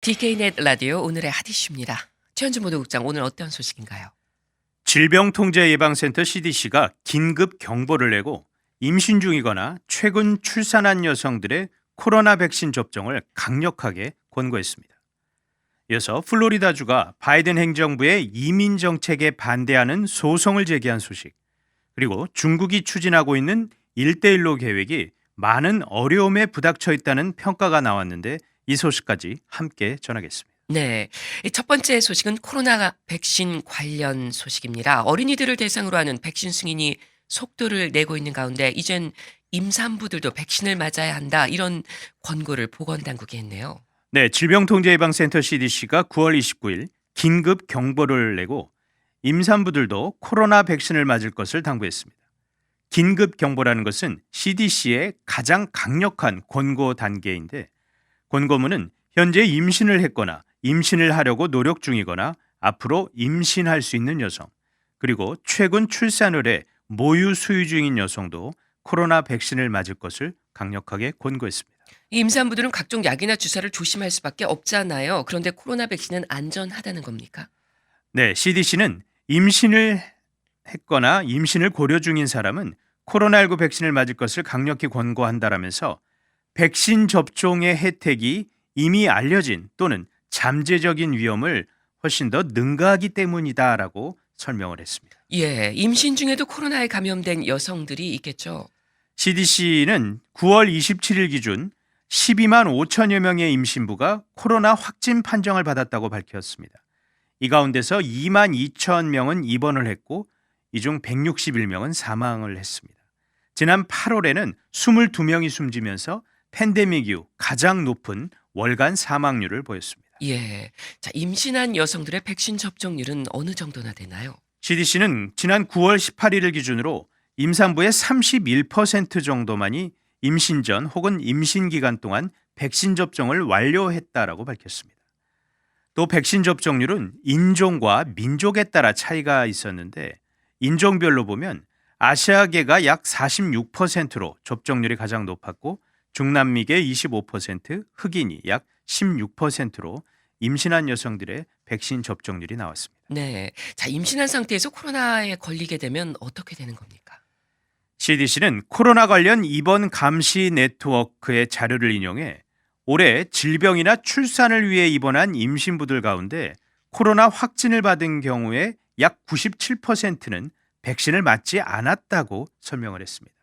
DK넷 라디오 오늘의 핫 이슈입니다. 최현주 보도국장 오늘 어떤 소식인가요? 질병통제예방센터 CDC가 긴급 경보를 내고 임신 중이거나 최근 출산한 여성들의 코로나 백신 접종을 강력하게 권고했습니다. 이어서 플로리다주가 바이든 행정부의 이민 정책에 반대하는 소송을 제기한 소식, 그리고 중국이 추진하고 있는 1대1로 계획이 많은 어려움에 부닥쳐 있다는 평가가 나왔는데 이 소식까지 함께 전하겠습니다. 네, 첫 번째 소식은 코로나 백신 관련 소식입니다. 어린이들을 대상으로 하는 백신 승인이 속도를 내고 있는 가운데 이젠 임산부들도 백신을 맞아야 한다 이런 권고를 보건당국이 했네요. 네, 질병통제예방센터 CDC가 9월 29일 긴급 경보를 내고 임산부들도 코로나 백신을 맞을 것을 당부했습니다. 긴급 경보라는 것은 CDC의 가장 강력한 권고 단계인데, 권고문은 현재 임신을 했거나 임신을 하려고 노력 중이거나 앞으로 임신할 수 있는 여성, 그리고 최근 출산을 해 모유 수유 중인 여성도 코로나 백신을 맞을 것을 강력하게 권고했습니다. 이 임산부들은 각종 약이나 주사를 조심할 수밖에 없잖아요. 그런데 코로나 백신은 안전하다는 겁니까? 네, CDC는 임신을 했거나 임신을 고려 중인 사람은 코로나19 백신을 맞을 것을 강력히 권고한다라면서 백신 접종의 혜택이 이미 알려진 또는 잠재적인 위험을 훨씬 더 능가하기 때문이다라고 설명을 했습니다. 예, 임신 중에도 코로나에 감염된 여성들이 있겠죠. CDC는 9월 27일 기준 12만 5천여 명의 임신부가 코로나 확진 판정을 받았다고 밝혔습니다. 이 가운데서 2만 2천 명은 입원을 했고 이 중 161명은 사망을 했습니다. 지난 8월에는 22명이 숨지면서 팬데믹 이후 가장 높은 월간 사망률을 보였습니다. 예. 자, 임신한 여성들의 백신 접종률은 어느 정도나 되나요? CDC는 지난 9월 18일을 기준으로 임산부의 31% 정도만이 임신 전 혹은 임신 기간 동안 백신 접종을 완료했다라고 밝혔습니다. 또 백신 접종률은 인종과 민족에 따라 차이가 있었는데, 인종별로 보면 아시아계가 약 46%로 접종률이 가장 높았고 중남미계 25%, 흑인이 약 16%로 임신한 여성들의 백신 접종률이 나왔습니다. 네. 자, 임신한 상태에서 코로나에 걸리게 되면 어떻게 되는 겁니까? CDC는 코로나 관련 입원 감시 네트워크의 자료를 인용해 올해 질병이나 출산을 위해 입원한 임신부들 가운데 코로나 확진을 받은 경우에 약 97%는 백신을 맞지 않았다고 설명을 했습니다.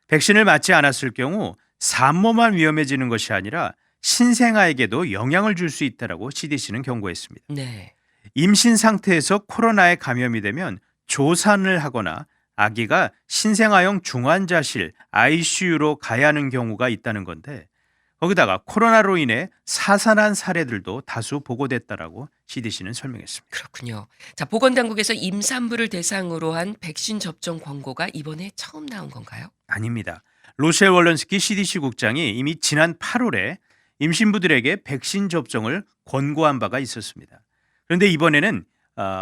백신을 맞지 않았을 경우 산모만 위험해지는 것이 아니라 신생아에게도 영향을 줄 수 있다고 CDC는 경고했습니다. 네. 임신 상태에서 코로나에 감염이 되면 조산을 하거나 아기가 신생아용 중환자실 ICU로 가야 하는 경우가 있다는 건데, 거기다가 코로나로 인해 사살한 사례들도 다수 보고됐다라고 CDC는 설명했습니다. 그렇군요. 자, 보건당국에서 임산부를 대상으로 한 백신 접종 권고가 이번에 처음 나온 건가요? 아닙니다. 로셸 월런스키 CDC 국장이 이미 지난 8월에 임신부들에게 백신 접종을 권고한 바가 있었습니다. 그런데 이번에는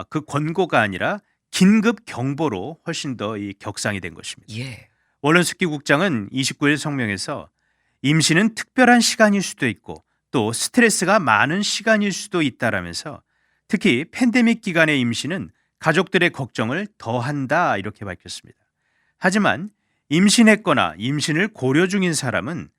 그 권고가 아니라 긴급 경보로 훨씬 더 격상이 된 것입니다. 예. 월런스키 국장은 29일 성명에서 임신은 특별한 시간일 수도 있고 또 스트레스가 많은 시간일 수도 있다라면서 특히 팬데믹 기간의 임신은 가족들의 걱정을 더한다 이렇게 밝혔습니다. 하지만 임신했거나 임신을 고려 중인 사람은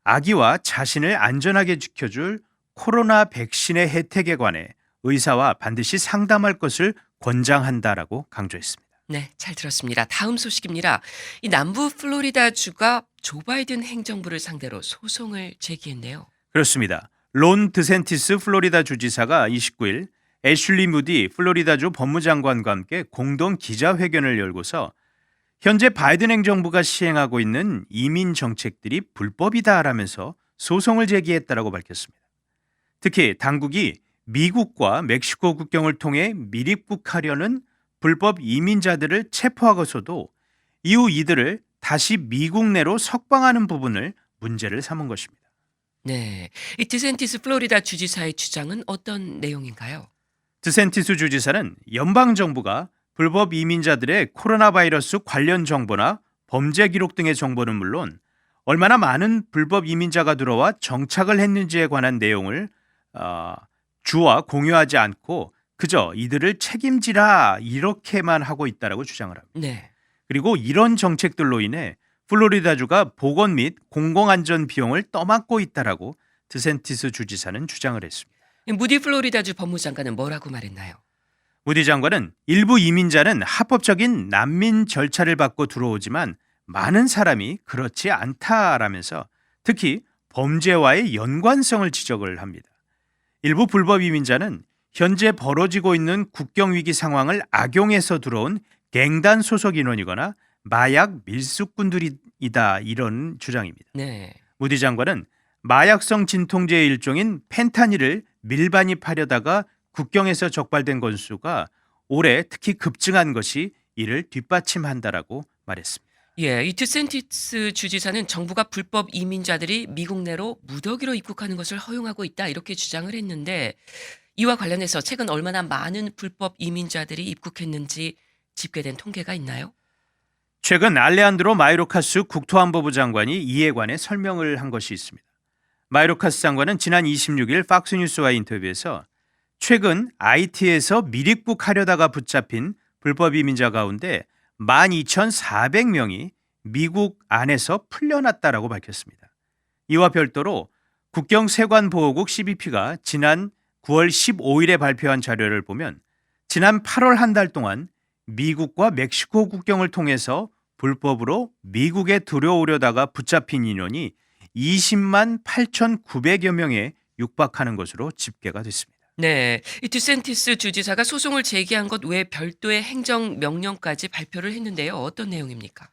아기와 자신을 안전하게 지켜줄 코로나 백신의 혜택에 관해 의사와 반드시 상담할 것을 권장한다라고 강조했습니다. 네, 잘 들었습니다. 다음 소식입니다. 이 남부 플로리다 주가 조 바이든 행정부를 상대로 소송을 제기했네요. 그렇습니다. 론 드센티스 플로리다 주지사가 29일 애슐리 무디 플로리다주 법무장관과 함께 공동 기자회견을 열고서 현재 바이든 행정부가 시행하고 있는 이민 정책들이 불법이다라면서 소송을 제기했다라고 밝혔습니다. 특히 당국이 미국과 멕시코 국경을 통해 밀입국하려는 불법 이민자들을 체포하고서도 이후 이들을 다시 미국 내로 석방하는 부분을 문제를 삼은 것입니다. 네, 이 디센티스 플로리다 주지사의 주장은 어떤 내용인가요? 드센티스 주지사는 연방정부가 불법 이민자들의 코로나 바이러스 관련 정보나 범죄 기록 등의 정보는 물론 얼마나 많은 불법 이민자가 들어와 정착을 했는지에 관한 내용을 어, 주와 공유하지 않고 그저 이들을 책임지라 이렇게만 하고 있다라고 주장을 합니다. 네. 그리고 이런 정책들로 인해 플로리다주가 보건 및 공공안전 비용을 떠맡고 있다라고 드센티스 주지사는 주장을 했습니다. 무디 플로리다주 법무장관은 뭐라고 말했나요? 무디 장관은 일부 이민자는 합법적인 난민 절차를 받고 들어오지만 많은 사람이 그렇지 않다라면서 특히 범죄와의 연관성을 지적을 합니다. 일부 불법 이민자는 현재 벌어지고 있는 국경 위기 상황을 악용해서 들어온 갱단 소속 인원이거나 마약 밀수꾼들이다 이런 주장입니다. 네. 무디 장관은 마약성 진통제의 일종인 펜타닐을 밀반입하려다가 국경에서 적발된 건수가 올해 특히 급증한 것이 이를 뒷받침한다라고 말했습니다. 예, 이 드센티스 주지사는 정부가 불법 이민자들이 미국 내로 무더기로 입국하는 것을 허용하고 있다 이렇게 주장을 했는데 이와 관련해서 최근 얼마나 많은 불법 이민자들이 입국했는지 집계된 통계가 있나요? 최근 알레한드로 마요르카스 국토안보부 장관이 이에 관해 설명을 한 것이 있습니다. 마요르카스 장관은 지난 26일 팍스뉴스와의 인터뷰에서 최근 IT에서 밀입국하려다가 붙잡힌 불법 이민자 가운데 12,400명이 미국 안에서 풀려났다라고 밝혔습니다. 이와 별도로 국경세관보호국 CBP가 지난 9월 15일에 발표한 자료를 보면 지난 8월 한 달 동안 미국과 멕시코 국경을 통해서 불법으로 미국에 들어오려다가 붙잡힌 인원이 20만 8,900여 명에 육박하는 것으로 집계가 됐습니다. 네, 이 드센티스 주지사가 소송을 제기한 것 외에 별도의 행정명령까지 발표를 했는데요. 어떤 내용입니까?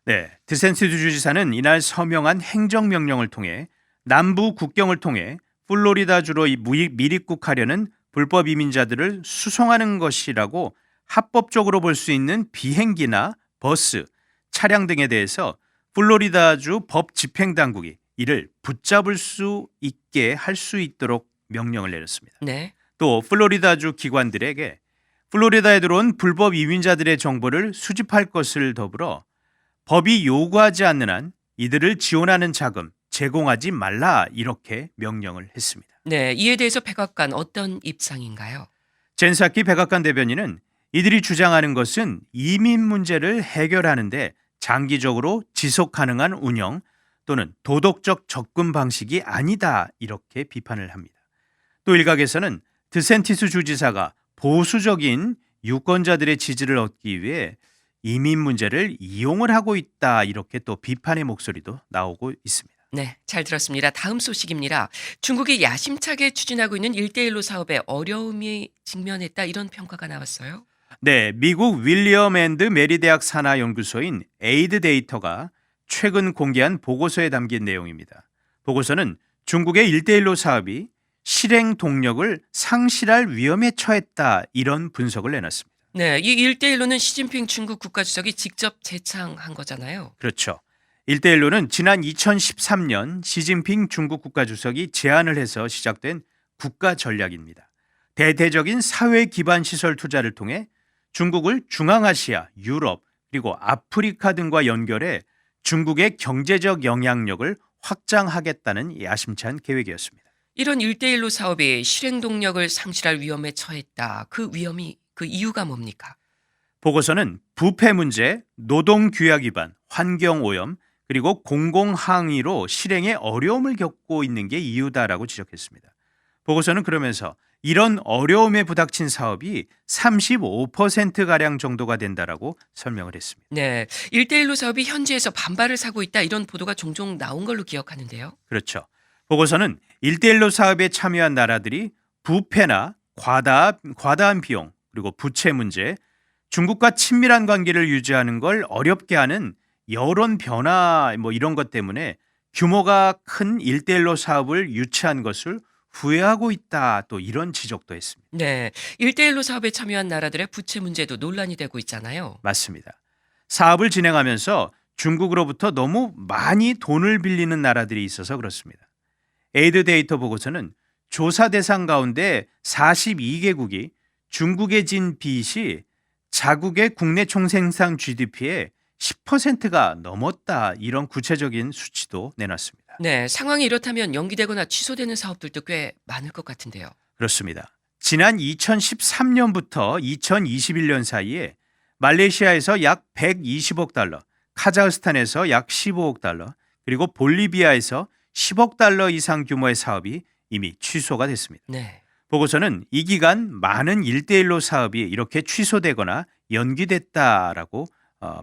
네, 드센티스 주지사는 이날 서명한 행정명령을 통해 남부 국경을 통해 플로리다주로 밀입국하려는 불법 이민자들을 수송하는 것이라고 합법적으로 볼 수 있는 비행기나 버스, 차량 등에 대해서 플로리다주 법 집행당국이 이를 붙잡을 수 있게 할 수 있도록 명령을 내렸습니다. 네. 또 플로리다주 기관들에게 플로리다에 들어온 불법 이민자들의 정보를 수집할 것을 더불어 법이 요구하지 않는 한 이들을 지원하는 자금 제공하지 말라 이렇게 명령을 했습니다. 네, 이에 대해서 백악관 어떤 입장인가요? 젠사키 백악관 대변인은 이들이 주장하는 것은 이민 문제를 해결하는데 장기적으로 지속 가능한 운영 또는 도덕적 접근 방식이 아니다 이렇게 비판을 합니다. 또 일각에서는 드센티스 주지사가 보수적인 유권자들의 지지를 얻기 위해 이민 문제를 이용을 하고 있다 이렇게 또 비판의 목소리도 나오고 있습니다. 네, 잘 들었습니다. 다음 소식입니다. 중국이 야심차게 추진하고 있는 1대1로 사업에 어려움이 직면했다 이런 평가가 나왔어요. 네, 미국 윌리엄 앤드 메리 대학 산하 연구소인 에이드 데이터가 최근 공개한 보고서에 담긴 내용입니다. 보고서는 중국의 1대1로 사업이 실행 동력을 상실할 위험에 처했다 이런 분석을 내놨습니다. 네, 이 1대1로는 시진핑 중국 국가주석이 직접 제창한 거잖아요. 그렇죠. 1대1로는 지난 2013년 시진핑 중국 국가주석이 제안을 해서 시작된 국가 전략입니다. 대대적인 사회 기반 시설 투자를 통해 중국을 중앙아시아, 유럽, 그리고 아프리카 등과 연결해 중국의 경제적 영향력을 확장하겠다는 야심찬 계획이었습니다. 이런 1대1로 사업이 실행 동력을 상실할 위험에 처했다. 그 이유가 뭡니까? 보고서는 부패 문제, 노동 규약 위반, 환경 오염, 그리고 공공 항의로 실행에 어려움을 겪고 있는 게 이유다라고 지적했습니다. 보고서는 그러면서 이런 어려움에 부닥친 사업이 35%가량 정도가 된다라고 설명을 했습니다. 네, 1대1로 사업이 현지에서 반발을 사고 있다 이런 보도가 종종 나온 걸로 기억하는데요. 그렇죠. 보고서는 1대1로 사업에 참여한 나라들이 부패나 과다한 비용, 그리고 부채 문제, 중국과 친밀한 관계를 유지하는 걸 어렵게 하는 여론 변화 이런 것 때문에 규모가 큰 1대1로 사업을 유치한 것을 후회하고 있다. 또 이런 지적도 했습니다. 네, 1대1로 사업에 참여한 나라들의 부채 문제도 논란이 되고 있잖아요. 맞습니다. 사업을 진행하면서 중국으로부터 너무 많이 돈을 빌리는 나라들이 있어서 그렇습니다. 에이드 데이터 보고서는 조사 대상 가운데 42개국이 중국에 진 빚이 자국의 국내 총생산 GDP의 10%가 넘었다 이런 구체적인 수치도 내놨습니다. 네, 상황이 이렇다면 연기되거나 취소되는 사업들도 꽤 많을 것 같은데요. 그렇습니다. 지난 2013년부터 2021년 사이에 말레이시아에서 약 120억 달러, 카자흐스탄에서 약 15억 달러, 그리고 볼리비아에서 10억 달러 이상 규모의 사업이 이미 취소가 됐습니다. 네. 보고서는 이 기간 많은 1대1로 사업이 이렇게 취소되거나 연기됐다라고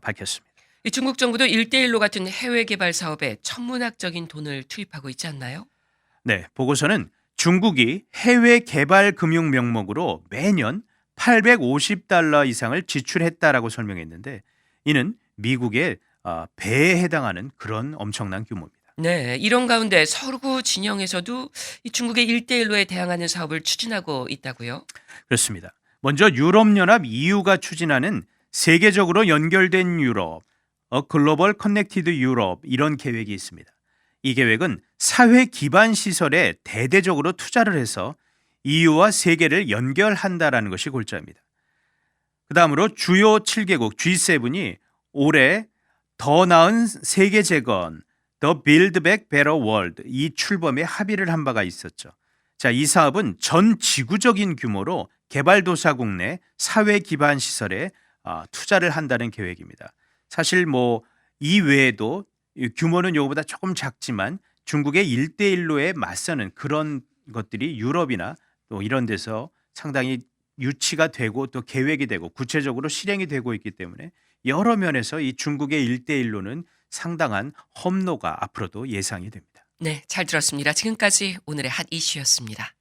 밝혔습니다. 이 중국 정부도 1대1로 같은 해외 개발 사업에 천문학적인 돈을 투입하고 있지 않나요? 네, 보고서는 중국이 해외 개발 금융 명목으로 매년 850달러 이상을 지출했다라고 설명했는데 이는 미국의 배에 해당하는 그런 엄청난 규모입니다. 네, 이런 가운데 서구 진영에서도 이 중국의 1대1로에 대항하는 사업을 추진하고 있다고요? 그렇습니다. 먼저 유럽연합 EU가 추진하는 세계적으로 연결된 유럽, 글로벌 커넥티드 유럽 이런 계획이 있습니다. 이 계획은 사회 기반 시설에 대대적으로 투자를 해서 EU와 세계를 연결한다라는 것이 골자입니다. 그다음으로 주요 7개국 G7이 올해 더 나은 세계 재건, The Build Back Better World 이 출범에 합의를 한 바가 있었죠. 자, 이 사업은 전 지구적인 규모로 개발도사국 내 사회 기반 시설에 투자를 한다는 계획입니다. 사실 뭐 이 외에도 이 규모는 이거보다 조금 작지만 중국의 1대1로에 맞서는 그런 것들이 유럽이나 또 이런 데서 상당히 유치가 되고 또 계획이 되고 구체적으로 실행이 되고 있기 때문에 여러 면에서 이 중국의 1대1로는 상당한 험로가 앞으로도 예상이 됩니다. 네, 잘 들었습니다. 지금까지 오늘의 핫 이슈였습니다.